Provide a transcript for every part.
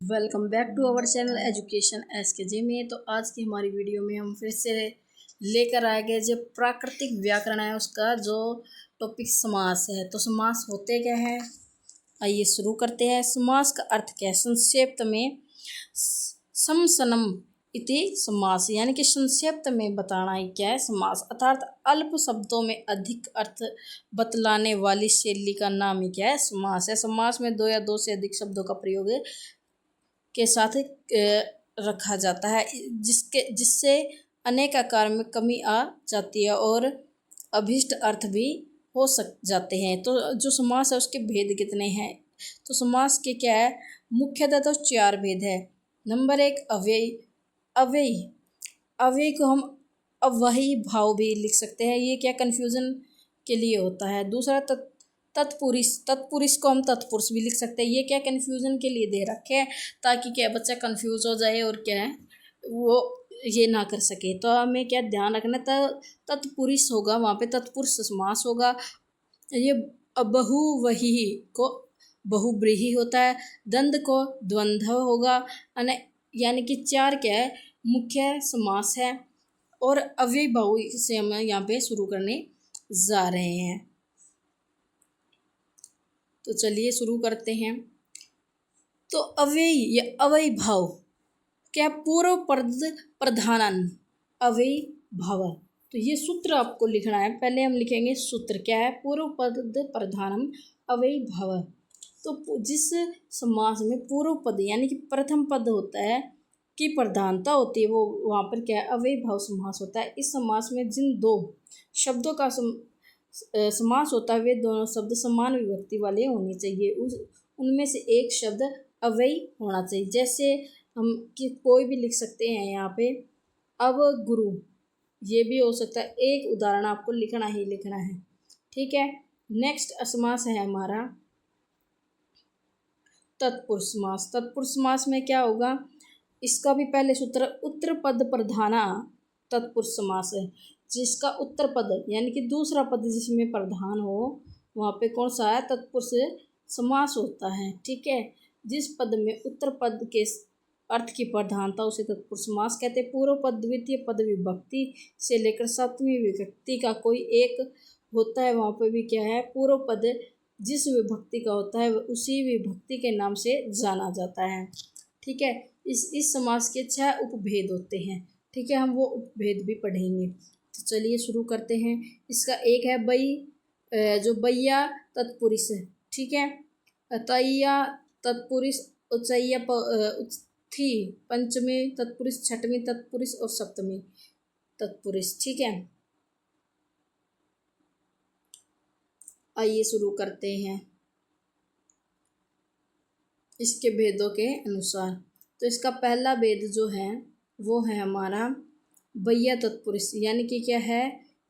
Welcome back to our channel education SKJ में। तो आज की हमारी वीडियो में हम फिर से लेकर आए गए जो प्राकृतिक व्याकरण है उसका जो टॉपिक समास है। तो समास होते क्या है, आइए शुरू करते हैं। समास का अर्थ क्या है? संक्षिप्त में समसनम इति समास, यानी कि संक्षिप्त में बताना ही क्या है समास, अर्थात अल्प शब्दों में अधिक अर्थ बतलाने वाली शैली का नाम ही क्या है समास है। समास में दो या दो से अधिक शब्दों का प्रयोग के साथ रखा जाता है जिससे अनेक आकार में कमी आ जाती है और अभीष्ट अर्थ भी हो जाते हैं। तो जो समास है उसके भेद कितने हैं? तो समास के क्या है, मुख्यतः तो चार भेद है। नंबर एक अव्ययी। अव्ययी अव्ययी को हम अव्ययी भाव भी लिख सकते हैं, ये क्या कन्फ्यूजन के लिए होता है। दूसरा तत्पुरुष। तत्पुरुष को हम तत्पुरुष भी लिख सकते हैं, ये क्या कन्फ्यूजन के लिए दे रखे हैं ताकि क्या बच्चा कंफ्यूज हो जाए और क्या है वो ये ना कर सके। तो हमें क्या ध्यान रखना, तत्पुरुष होगा वहाँ पे तत्पुरुष समास होगा। ये बहुव्रीहि को बहुव्रीहि होता है। द्वंद्व को द्वंद्व होगा, यानी कि चार क्या है मुख्य समास है। और अव्ययी भाव से हम यहाँ पे शुरू करने जा रहे हैं। तो चलिए शुरू करते हैं। तो अव्ययी या अव्ययी भाव क्या, पूर्व पद प्रधानन अव्ययी भाव। तो ये सूत्र आपको लिखना है। पहले हम लिखेंगे सूत्र क्या है, पूर्व पद प्रधानम अव्ययी भाव। तो जिस समास में पूर्व पद यानी कि प्रथम पद होता है की प्रधानता होती है वो वहाँ पर क्या है अव्ययी भाव समास होता है। इस समास में जिन दो शब्दों का समास होता है वे दोनों शब्द समान विभक्ति वाले होने चाहिए। उनमें से एक शब्द अव्ययी होना चाहिए। जैसे हम कि कोई भी लिख सकते हैं यहाँ पे अब गुरु, ये भी हो सकता है। एक उदाहरण आपको लिखना ही लिखना है, ठीक है। नेक्स्ट समास है हमारा तत्पुरुष समास। तत्पुरुष समास में क्या होगा, इसका भी पहले सूत्र उत्तर पद प्रधाना तत्पुरुष समास है। जिसका उत्तर पद यानी कि दूसरा पद जिसमें प्रधान हो वहाँ पे कौन सा है तत्पुरुष समास होता है, ठीक है। जिस पद में उत्तर पद के अर्थ की प्रधानता उसे तत्पुरुष समास कहते हैं। पूर्व पद द्वितीय पद विभक्ति से लेकर सप्तमी विभक्ति का कोई एक होता है, वहाँ पे भी क्या है पूर्व पद जिस विभक्ति का होता है उसी विभक्ति के नाम से जाना जाता है, ठीक है। इस समास के 6 उपभेद होते हैं, ठीक है। हम वो उपभेद भी पढ़ेंगे। तो चलिए शुरू करते हैं। इसका एक है जो बैया तत्पुरुष, ठीक है। तैया तत्पुरुष, उच्चैया उच्थी पंचमी तत्पुरुष, छठवीं तत्पुरुष और सप्तमी तत्पुरुष, ठीक है। आइए शुरू करते हैं इसके भेदों के अनुसार। तो इसका पहला भेद जो है वो है हमारा बैया तत्पुरुष, यानी कि क्या है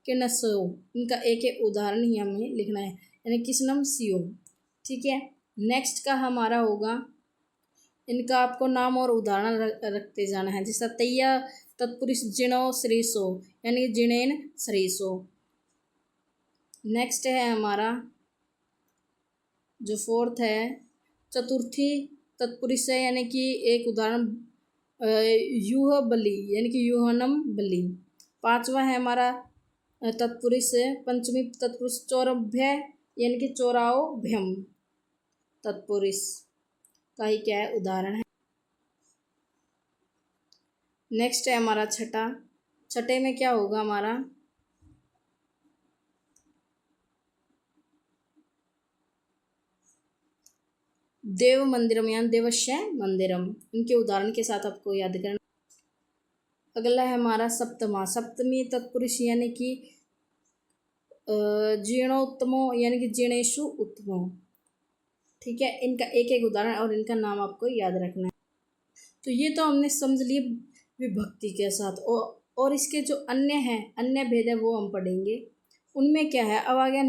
कि नसो। इनका एक एक उदाहरण ही हमें लिखना है, यानी किसनम सियो, ठीक है। नेक्स्ट का हमारा होगा, इनका आपको नाम और उदाहरण रखते जाना है। जैसा तैया तत्पुरुष जिणो श्रीसो, यानी जिणेन श्रीसो। नेक्स्ट है हमारा जो फोर्थ है चतुर्थी तत्पुरुष है, यानी कि एक उदाहरण यूह बलि, यानी कि यूहनम बलि। पांचवा है हमारा तत्पुरुष पंचमी तत्पुरुष चौरभ्य, यानी कि चौराओ भ्यम तत्पुरुष का ही क्या है उदाहरण है। नेक्स्ट है हमारा छठे में क्या होगा हमारा देव मंदिरम, यानी देवस्य मंदिरम। इनके उदाहरण के साथ आपको याद करना। अगला है हमारा सप्तमी तत्पुरुष, यानी कि जीर्णोत्तमो, यानी कि जीर्णेशु उत्तमो, ठीक है। इनका एक एक उदाहरण और इनका नाम आपको याद रखना है। तो ये तो हमने समझ लिए विभक्ति के साथ, और इसके जो अन्य भेद है वो हम पढ़ेंगे। उनमें क्या है, अब आ गया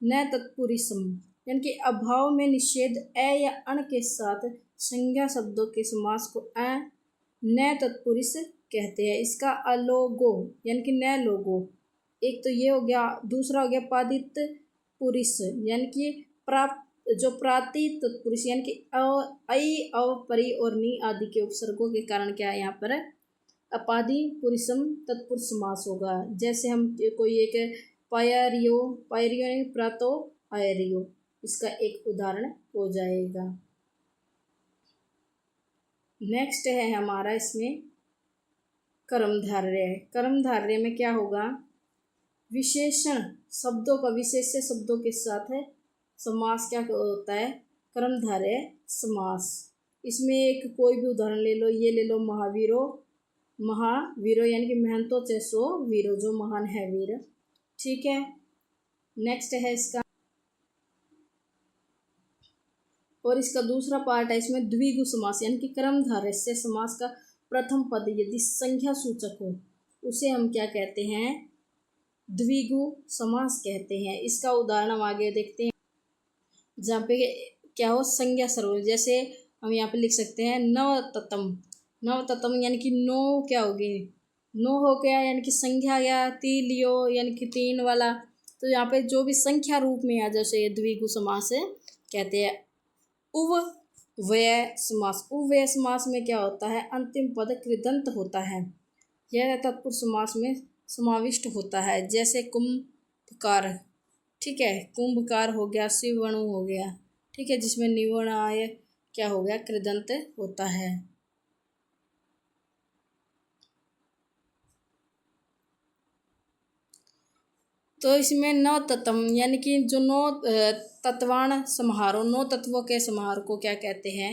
न तत्पुरुषम, यानी कि अभाव में निषेध ए या अण के साथ संज्ञा शब्दों के समास को न तत्पुरुष कहते हैं। इसका अलोगो, यानी कि न लोगो, एक तो ये हो गया। दूसरा हो गया पादित पुरुष, यानी कि जो प्राति तत्पुरुष यानी कि ऐ अव परि और नी आदि के उपसर्गों के कारण क्या है यहाँ पर अपादि पुरुषम तत्पुरुष समास होगा। जैसे हम कोई एक पायरियो पायरियो यानी प्रातो आयरियो, इसका एक उदाहरण हो जाएगा। नेक्स्ट है हमारा इसमें कर्मधारय। कर्मधारय में क्या होगा, विशेषण शब्दों का विशेष्य शब्दों के साथ है समास क्या होता है, कर्मधारय समास। इसमें एक कोई भी उदाहरण ले लो, ये ले लो महावीरो, महावीरो यानी कि महंतो चैसो वीरो, जो महान है वीर। ठीक है, नेक्स्ट है इसका, और इसका दूसरा पार्ट है इसमें द्विगु समास यानी कि कर्मधारय से समास का प्रथम पद यदि संख्या सूचक हो उसे हम क्या कहते हैं, द्विगु समास कहते हैं। इसका उदाहरण हम आगे देखते हैं, जहाँ पे क्या हो संज्ञा सर्वनाम। जैसे हम यहाँ पे लिख सकते हैं नवततम, नवततम यानी कि नो क्या होगी, नो हो गया यानी कि संख्या गया, तीलियो यानी कि तीन वाला। तो यहाँ पे जो भी संख्या रूप में आ जैसे द्विगु समास है कहते हैं। उव व्यय समास, उव्यय समास में क्या होता है, अंतिम पद कृदंत होता है, यह तत्पुरुष समास में समाविष्ट होता है। जैसे कुंभकार, ठीक है, कुंभकार हो गया, शिवणु हो गया, ठीक है, जिसमें निवण आय क्या हो गया, कृदंत होता है। तो इसमें नौ तत्व यानी कि जो नौ तत्वान समाहारों, नौ तत्वों के समाहार को क्या कहते हैं,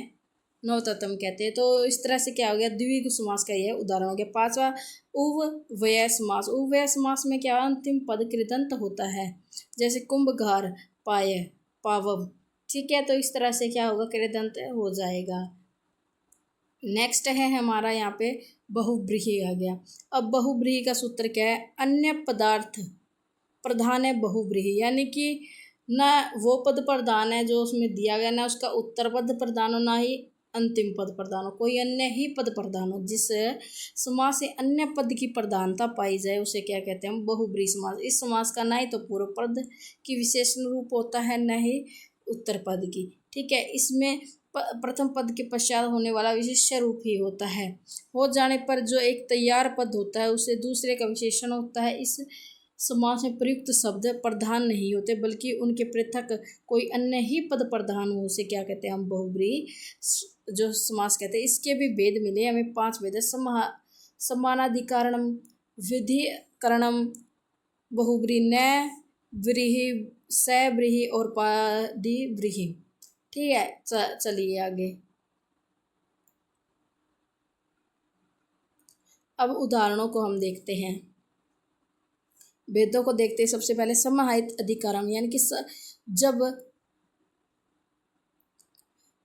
नौ तत्व कहते हैं। तो इस तरह से क्या हो गया, द्विगु समास का यह उदाहरण हो गया। पांचवा उव व्यय समास, उव व्यय समास में क्या अंतिम पद कृदंत होता है, जैसे कुंभघार, पाय, पावव, ठीक है। तो इस तरह से क्या होगा, कृदंत हो जाएगा। नेक्स्ट है हमारा यहाँ पे बहुव्रीहि आ गया। अब बहुव्रीहि का सूत्र क्या है, अन्य पदार्थ प्रधान है बहुव्रीहि, यानी कि ना वो पद प्रधान है जो उसमें दिया गया, ना उसका उत्तर पद प्रधान हो, ना ही अंतिम पद प्रधान हो, कोई अन्य ही पद प्रधान हो। जिस समास से अन्य पद की प्रधानता पाई जाए उसे क्या कहते हैं, बहुव्रीहि समास। इस समास का ना ही तो पूर्व पद की विशेषण रूप होता है, न ही उत्तर पद की, ठीक है। इसमें प्रथम पद के पश्चात होने वाला विशेष्य रूप ही होता है। हो जाने पर जो एक तैयार पद होता है उसे दूसरे का विशेषण होता है। इस समास में प्रयुक्त शब्द प्रधान नहीं होते बल्कि उनके पृथक कोई अन्य ही पद प्रधान हो, उसे क्या कहते हैं हम, बहुव्रीहि जो समास कहते हैं। इसके भी भेद मिले हमें, 5 भेद है। समानाधिकारणम, विधिकरणम, बहुव्रीहि, न व्रीहि, सव्रीहि और पादिव्रीहि, ठीक है। चलिए आगे, अब उदाहरणों को हम देखते हैं, भेदों को देखते हैं। सबसे पहले समाहित अधिकरण यानी कि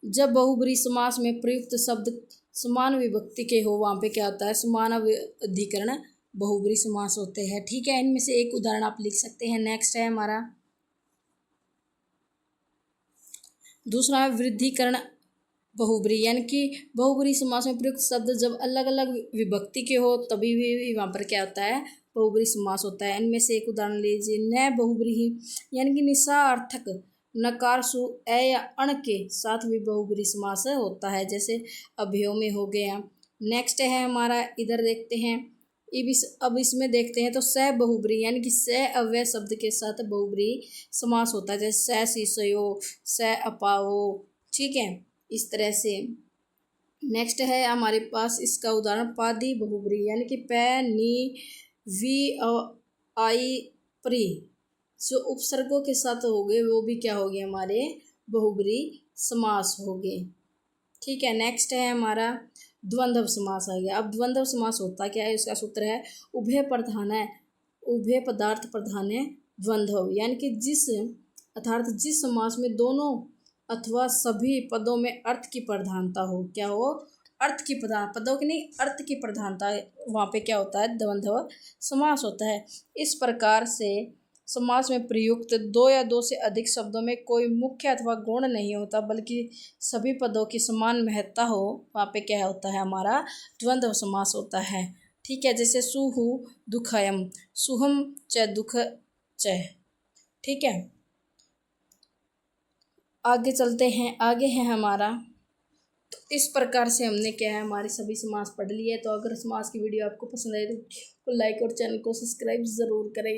जब बहुव्रीहि समास में प्रयुक्त शब्द समान विभक्ति के हो वहाँ पे क्या होता है, समान अधिकरण बहुव्रीहि समास होते हैं, ठीक है। इनमें से एक उदाहरण आप लिख सकते हैं। नेक्स्ट है हमारा दूसरा वृद्धिकरण बहुव्रीहि, यानी कि बहुव्रीहि समास में प्रयुक्त शब्द जब अलग अलग विभक्ति के हो तभी भी वहाँ पर क्या होता है, बहुव्रीहि समास होता है। इनमें से एक उदाहरण लीजिए, न बहुव्रीहि यानी कि निशार्थक नकार सु ए या अण के साथ भी बहुव्रीहि समास होता है, जैसे अभ्यो में हो गया। नेक्स्ट है हमारा, इधर देखते हैं, अब इसमें देखते हैं तो स बहुव्रीहि यानी कि स अव्यय शब्द के साथ बहुव्रीहि समास होता है, जैसे स शीशयो, स अपाओ, ठीक है, इस तरह से। नेक्स्ट है हमारे पास इसका उदाहरण पादी बहुव्रीहि यानी कि पै नी वी आई प्री, जो उपसर्गों के साथ हो गए वो भी क्या हो गए, हमारे बहुव्रीहि समास हो गए, ठीक है। नेक्स्ट है हमारा द्वंद्व समास आ गया। अब द्वंद्व समास होता क्या है, इसका सूत्र है उभय प्रधान है, उभय पदार्थ प्रधान है द्वंद्व, यानी कि अर्थात जिस समास में दोनों अथवा सभी पदों में अर्थ की प्रधानता हो, क्या हो, अर्थ की पदों की नहीं, अर्थ की प्रधानता, वहाँ पे क्या होता है, द्वंद्व समास होता है। इस प्रकार से समास में प्रयुक्त दो या दो से अधिक शब्दों में कोई मुख्य अथवा गौण नहीं होता बल्कि सभी पदों की समान महत्ता हो, वहाँ पे क्या होता है, हमारा द्वंद्व समास होता है, ठीक है। जैसे सुहु दुखयम, सुहम च दुख च, ठीक है। आगे चलते हैं, आगे है हमारा। तो इस प्रकार से हमने क्या है हमारे सभी समास पढ़ लिए। तो अगर समास की वीडियो आपको पसंद आए तो लाइक और चैनल को सब्सक्राइब ज़रूर करें।